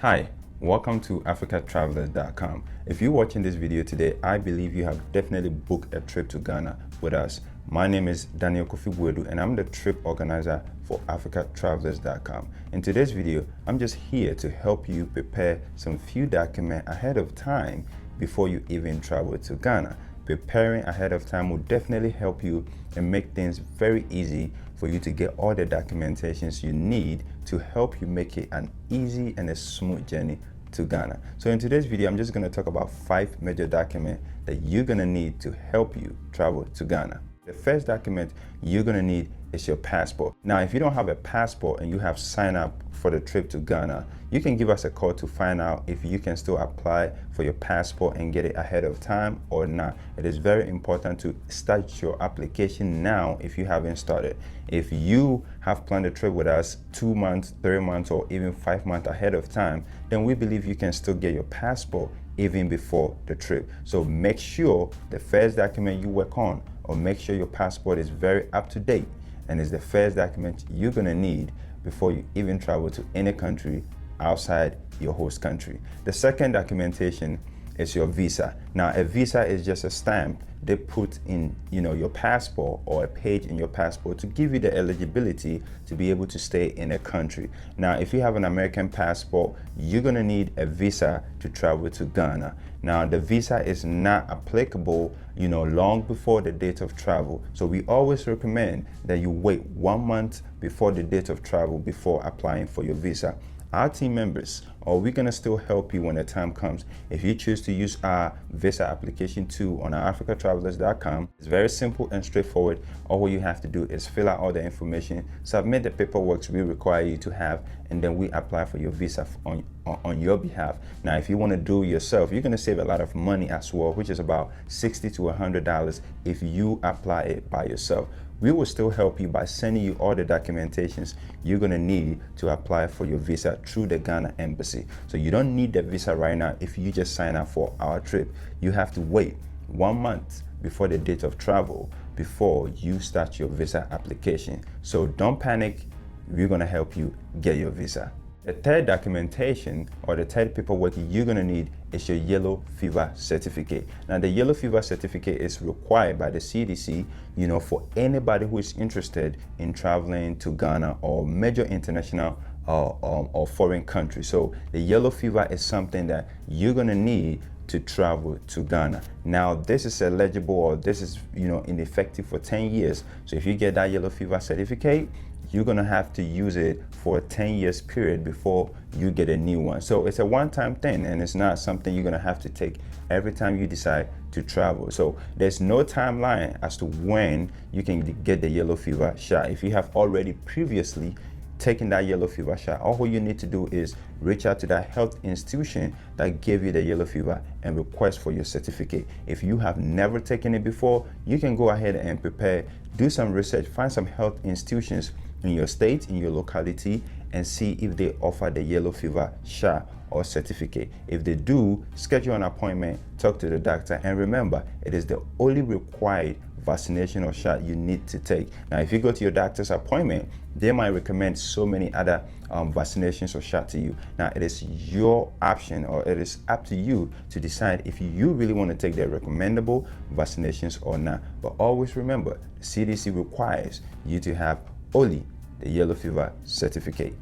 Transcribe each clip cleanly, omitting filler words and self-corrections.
Hi, welcome to africatravelers.com. If you're watching this video today, I believe you have definitely booked a trip to Ghana with us. My name is Daniel Kofi Buedu and I'm the trip organizer for africatravelers.com. In today's video, I'm just here to help you prepare some few documents ahead of time before you even travel to Ghana. Preparing ahead of time will definitely help you and make things very easy for you to get all the documentations you need to help you make it an easy and a smooth journey to Ghana. So in today's video, I'm just going to talk about 5 major documents that you're going to need to help you travel to Ghana. The first document you're going to need is your passport. Now, if you don't have a passport and you have signed up for the trip to Ghana, you can give us a call to find out if you can still apply for your passport and get it ahead of time or not. It is very important to start your application now if you haven't started. If you have planned a trip with us 2 months, 3 months, or even 5 months ahead of time, then we believe you can still get your passport even before the trip. So make sure the first document you work on, or make sure your passport is very up to date and is the first document you're gonna need before you even travel to any country outside your host country. The second documentation is your visa. Now, a visa is just a stamp they put in, your passport or a page in your passport to give you the eligibility to be able to stay in a country. Now, if you have an American passport, you're gonna need a visa to travel to Ghana. Now, the visa is not applicable, long before the date of travel. So we always recommend that you wait 1 month before the date of travel before applying for your visa. Our team members, or we're gonna still help you when the time comes. If you choose to use our visa application tool on our africatravelers.com, it's very simple and straightforward. All you have to do is fill out all the information, submit the paperwork we require you to have, and then we apply for your visa on your behalf. Now, if you want to do it yourself, you're gonna save a lot of money as well, which is about $60 to $100 if you apply it by yourself. We will still help you by sending you all the documentations you're gonna need to apply for your visa through the Ghana embassy. So you don't need the visa right now if you just sign up for our trip. You have to wait 1 month before the date of travel before you start your visa application. So don't panic, we're gonna help you get your visa. The third documentation or the third paperwork you're gonna need is your yellow fever certificate. Now, the yellow fever certificate is required by the CDC, for anybody who is interested in traveling to Ghana or major international or foreign countries. So the yellow fever is something that you're gonna need to travel to Ghana. Now, this is eligible, or this is, in effective for 10 years. So if you get that yellow fever certificate, you're gonna have to use it for a 10 years period before you get a new one. So it's a one-time thing, and it's not something you're gonna have to take every time you decide to travel. So there's no timeline as to when you can get the yellow fever shot. If you have already previously taking that yellow fever shot, all you need to do is reach out to that health institution that gave you the yellow fever and request for your certificate. If you have never taken it before, you can go ahead and prepare, do some research, find some health institutions in your state, in your locality, and see if they offer the yellow fever shot or certificate. If they do, schedule an appointment, talk to the doctor, and remember, it is the only required vaccination or shot you need to take. Now, if you go to your doctor's appointment, they might recommend so many other vaccinations or shots to you. Now, it is your option, or it is up to you to decide if you really want to take the recommendable vaccinations or not. But always remember, the CDC requires you to have only the yellow fever certificate.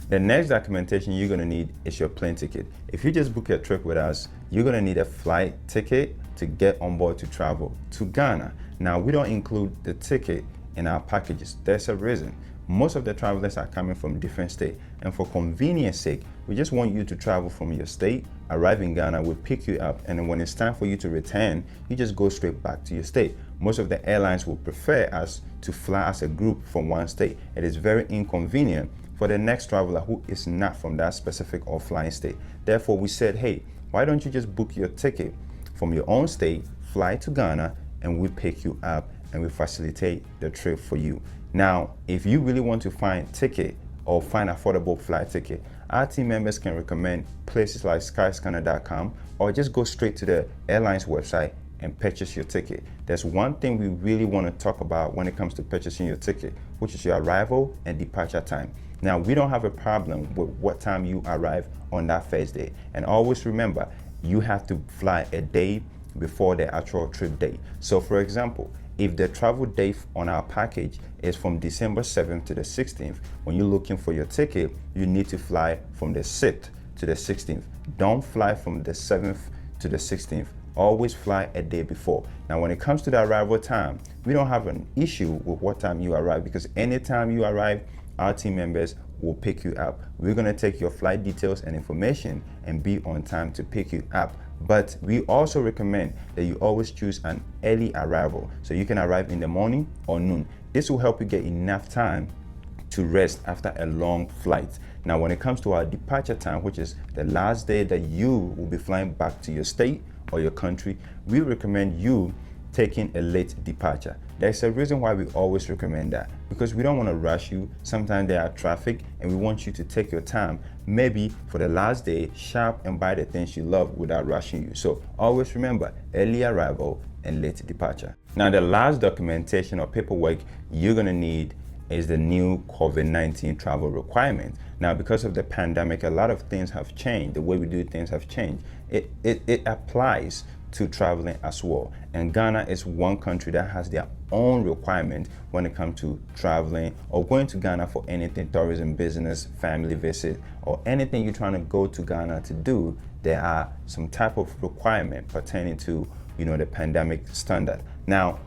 The next documentation you're gonna need is your plane ticket. If you just book a trip with us, you're gonna need a flight ticket to get on board to travel to Ghana. Now, we don't include the ticket in our packages. There's a reason. Most of the travelers are coming from different states, and for convenience sake, we just want you to travel from your state, arrive in Ghana, we'll pick you up, and then when it's time for you to return, you just go straight back to your state. Most of the airlines will prefer us to fly as a group from one state. It is very inconvenient for the next traveler who is not from that specific or flying state. Therefore, we said, hey, why don't you just book your ticket from your own state, fly to Ghana, and we pick you up and we facilitate the trip for you. Now, if you really want to find ticket or find affordable flight ticket, our team members can recommend places like skyscanner.com, or just go straight to the airline's website and purchase your ticket. There's one thing we really want to talk about when it comes to purchasing your ticket, which is your arrival and departure time. Now, we don't have a problem with what time you arrive on that first day. And always remember, you have to fly a day before the actual trip date. So for example, if the travel date on our package is from December 7th to the 16th, when you're looking for your ticket, you need to fly from the 6th to the 16th. Don't fly from the 7th to the 16th. Always fly a day before. Now, when it comes to the arrival time, we don't have an issue with what time you arrive, because anytime you arrive, our team members will pick you up. We're gonna take your flight details and information and be on time to pick you up. But we also recommend that you always choose an early arrival, so you can arrive in the morning or noon. This will help you get enough time to rest after a long flight. Now, when it comes to our departure time, which is the last day that you will be flying back to your state or your country, we recommend you taking a late departure. There's a reason why we always recommend that, because we don't want to rush you. Sometimes there are traffic and we want you to take your time, maybe for the last day, shop and buy the things you love without rushing you. So always remember, early arrival and late departure. Now, the last documentation or paperwork you're going to need is the new COVID-19 travel requirement. Now, because of the pandemic, a lot of things have changed. The way we do things have changed. It applies to traveling as well. And Ghana is one country that has their own requirement when it comes to traveling or going to Ghana for anything, tourism, business, family visit, or anything you're trying to go to Ghana to do. There are some type of requirement pertaining to, the pandemic standard. Now,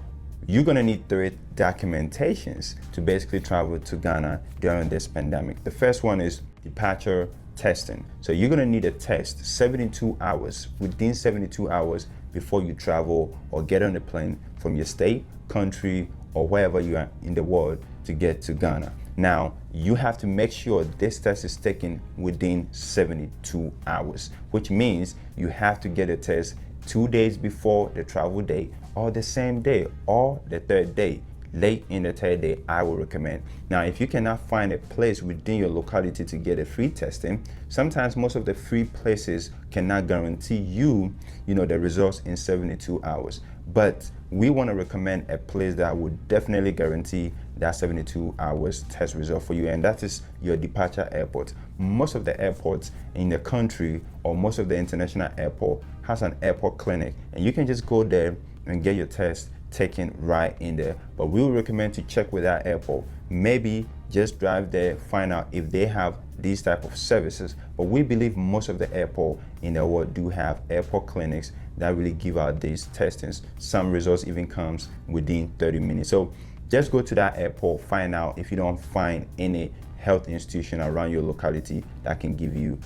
you're gonna need 3 documentations to basically travel to Ghana during this pandemic. The first one is departure testing. So you're gonna need a test 72 hours, within 72 hours before you travel or get on a plane from your state, country, or wherever you are in the world to get to Ghana. Now, you have to make sure this test is taken within 72 hours, which means you have to get a test 2 days before the travel day, or the same day, or the 3rd day. Late in the 3rd day, I will recommend. Now, if you cannot find a place within your locality to get a free testing, sometimes most of the free places cannot guarantee you, the results in 72 hours. But we want to recommend a place that would definitely guarantee that 72 hours test result for you, and that is your departure airport. Most of the airports in the country, or most of the international airport, has an airport clinic, and you can just go there and get your test taken right in there. But we would recommend to check with that airport. Maybe just drive there, find out if they have these type of services. But we believe most of the airport in the world do have airport clinics that really give out these testings. Some results even comes within 30 minutes. So just go to that airport, find out. If you don't find any health institution around your locality that can give you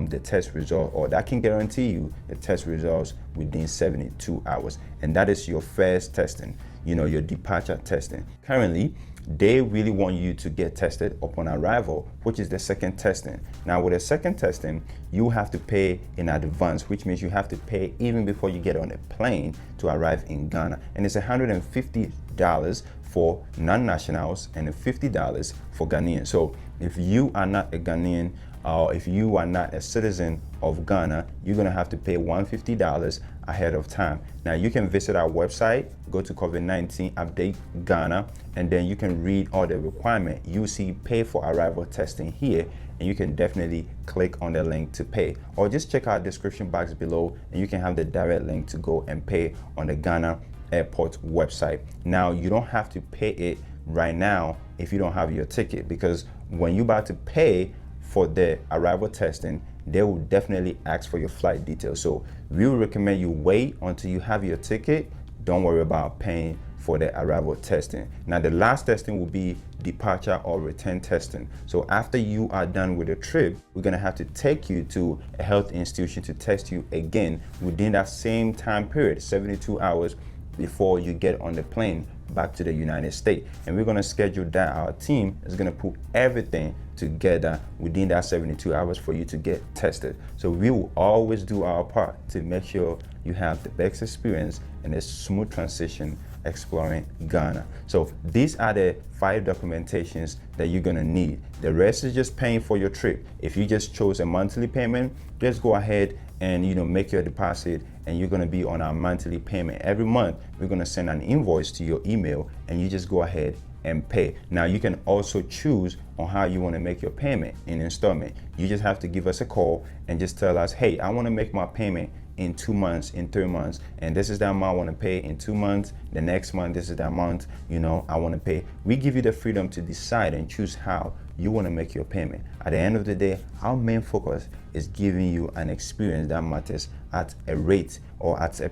the test result, or that can guarantee you the test results within 72 hours. And that is your first testing, your departure testing. Currently, they really want you to get tested upon arrival, which is the second testing. Now, with the second testing, you have to pay in advance, which means you have to pay even before you get on a plane to arrive in Ghana. And it's $150 for non-nationals and $50 for Ghanaians. So if you are not a Ghanaian, or if you are not a citizen of Ghana, you're gonna have to pay $150 ahead of time. Now, you can visit our website, go to COVID-19 Update Ghana, and then you can read all the requirements. You see pay for arrival testing here, and you can definitely click on the link to pay, or just check out the description box below and you can have the direct link to go and pay on the Ghana airport website. Now, you don't have to pay it right now if you don't have your ticket, because when you're about to pay for the arrival testing, they will definitely ask for your flight details. So we will recommend you wait until you have your ticket. Don't worry about paying for the arrival testing. Now, the last testing will be departure or return testing. So after you are done with the trip, we're gonna have to take you to a health institution to test you again within that same time period, 72 hours before you get on the plane back to the United States. And we're gonna schedule that. Our team is gonna put everything together within that 72 hours for you to get tested. So we will always do our part to make sure you have the best experience and a smooth transition exploring Ghana. So these are the 5 documentations that you're gonna need. The rest is just paying for your trip. If you just chose a monthly payment, just go ahead and make your deposit, and you're gonna be on our monthly payment. Every month, we're gonna send an invoice to your email, and you just go ahead and pay. Now you can also choose on how you want to make your payment in installment. You just have to give us a call and just tell us, hey, I want to make my payment in 2 months, in 3 months, and this is the amount I want to pay in 2 months. The next month, this is the amount, I want to pay. We give you the freedom to decide and choose how you want to make your payment. At the end of the day, our main focus is giving you an experience that matters at a rate or at a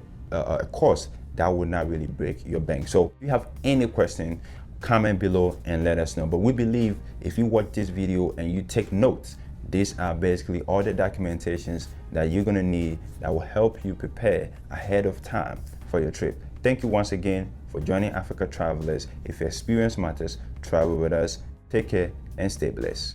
cost that would not really break your bank. So if you have any question, comment below and let us know. But we believe if you watch this video and you take notes, these are basically all the documentations that you're gonna need that will help you prepare ahead of time for your trip. Thank you once again for joining Africa Travelers. If your experience matters, travel with us. Take care and stay blessed.